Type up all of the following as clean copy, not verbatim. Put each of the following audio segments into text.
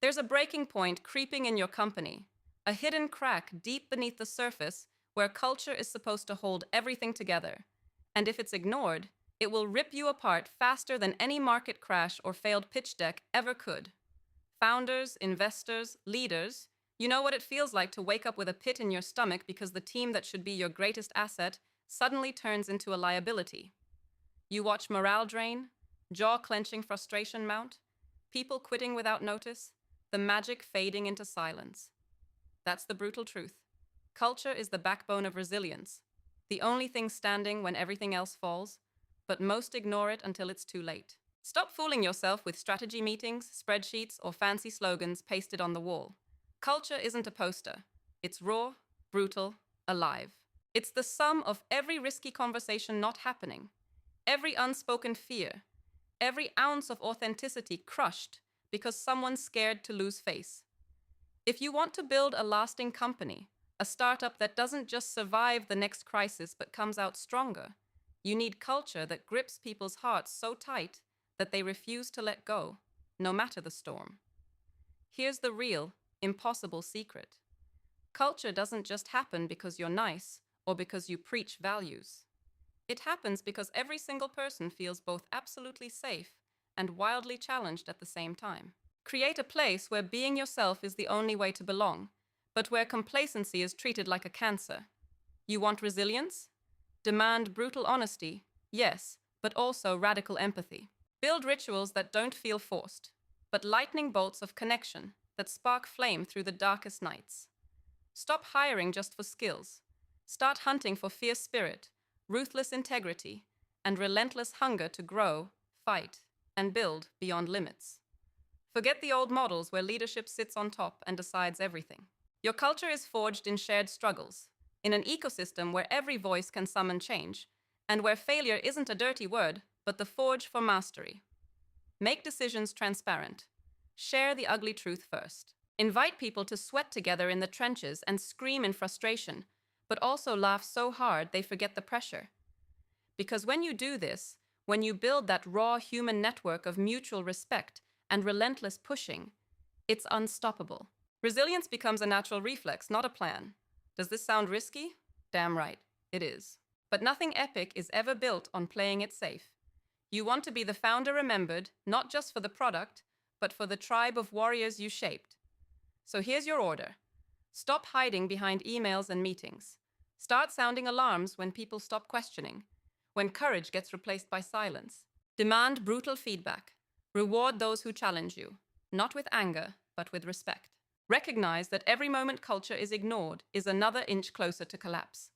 There's a breaking point creeping in your company, a hidden crack deep beneath the surface where culture is supposed to hold everything together. And if it's ignored, it will rip you apart faster than any market crash or failed pitch deck ever could. Founders, investors, leaders, you know what it feels like to wake up with a pit in your stomach because the team that should be your greatest asset suddenly turns into a liability. You watch morale drain, jaw-clenching frustration mount, people quitting without notice, the magic fading into silence. That's the brutal truth. Culture is the backbone of resilience, the only thing standing when everything else falls, but most ignore it until it's too late. Stop fooling yourself with strategy meetings, spreadsheets, or fancy slogans pasted on the wall. Culture isn't a poster. It's raw, brutal, alive. It's the sum of every risky conversation not happening, every unspoken fear, every ounce of authenticity crushed because someone's scared to lose face. If you want to build a lasting company, a startup that doesn't just survive the next crisis but comes out stronger, you need culture that grips people's hearts so tight that they refuse to let go, no matter the storm. Here's the real, impossible secret. Culture doesn't just happen because you're nice or because you preach values. It happens because every single person feels both absolutely safe and wildly challenged at the same time. Create a place where being yourself is the only way to belong, but where complacency is treated like a cancer. You want resilience? Demand brutal honesty, yes, but also radical empathy. Build rituals that don't feel forced, but lightning bolts of connection that spark flame through the darkest nights. Stop hiring just for skills. Start hunting for fierce spirit, ruthless integrity, and relentless hunger to grow, fight, and build beyond limits. Forget the old models where leadership sits on top and decides everything. Your culture is forged in shared struggles, in an ecosystem where every voice can summon change, and where failure isn't a dirty word, but the forge for mastery. Make decisions transparent. Share the ugly truth first. Invite people to sweat together in the trenches and scream in frustration, but also laugh so hard they forget the pressure. Because when you do this, when you build that raw human network of mutual respect and relentless pushing, it's unstoppable. Resilience becomes a natural reflex, not a plan. Does this sound risky? Damn right, it is. But nothing epic is ever built on playing it safe. You want to be the founder remembered, not just for the product, but for the tribe of warriors you shaped. So here's your order. Stop hiding behind emails and meetings. Start sounding alarms when people stop questioning, when courage gets replaced by silence. Demand brutal feedback. Reward those who challenge you, not with anger, but with respect. Recognize that every moment culture is ignored is another inch closer to collapse.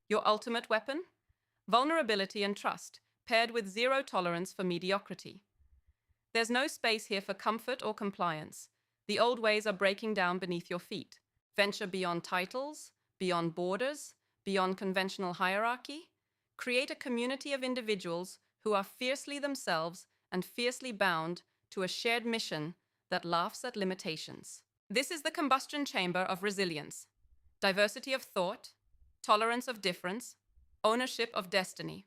Your ultimate weapon? Vulnerability and trust, paired with zero tolerance for mediocrity. There's no space here for comfort or compliance. The old ways are breaking down beneath your feet. Venture beyond titles, beyond borders, beyond conventional hierarchy. Create a community of individuals who are fiercely themselves and fiercely bound to a shared mission that laughs at limitations. This is the combustion chamber of resilience. Diversity of thought, tolerance of difference, ownership of destiny.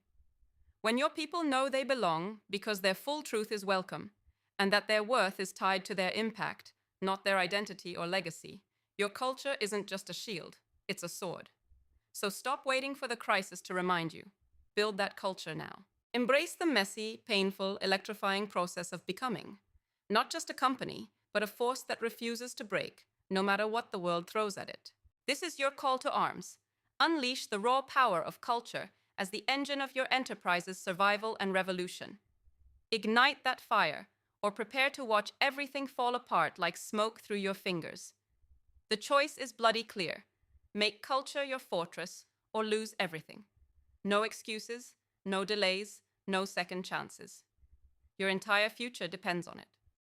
When your people know they belong because their full truth is welcome, and that their worth is tied to their impact, not their identity or legacy, your culture isn't just a shield, it's a sword. So stop waiting for the crisis to remind you. Build that culture now. Embrace the messy, painful, electrifying process of becoming. Not just a company, but a force that refuses to break, no matter what the world throws at it. This is your call to arms. Unleash the raw power of culture as the engine of your enterprise's survival and revolution. Ignite that fire, or prepare to watch everything fall apart like smoke through your fingers. The choice is bloody clear. Make culture your fortress, or lose everything. No excuses, no delays, no second chances. Your entire future depends on it.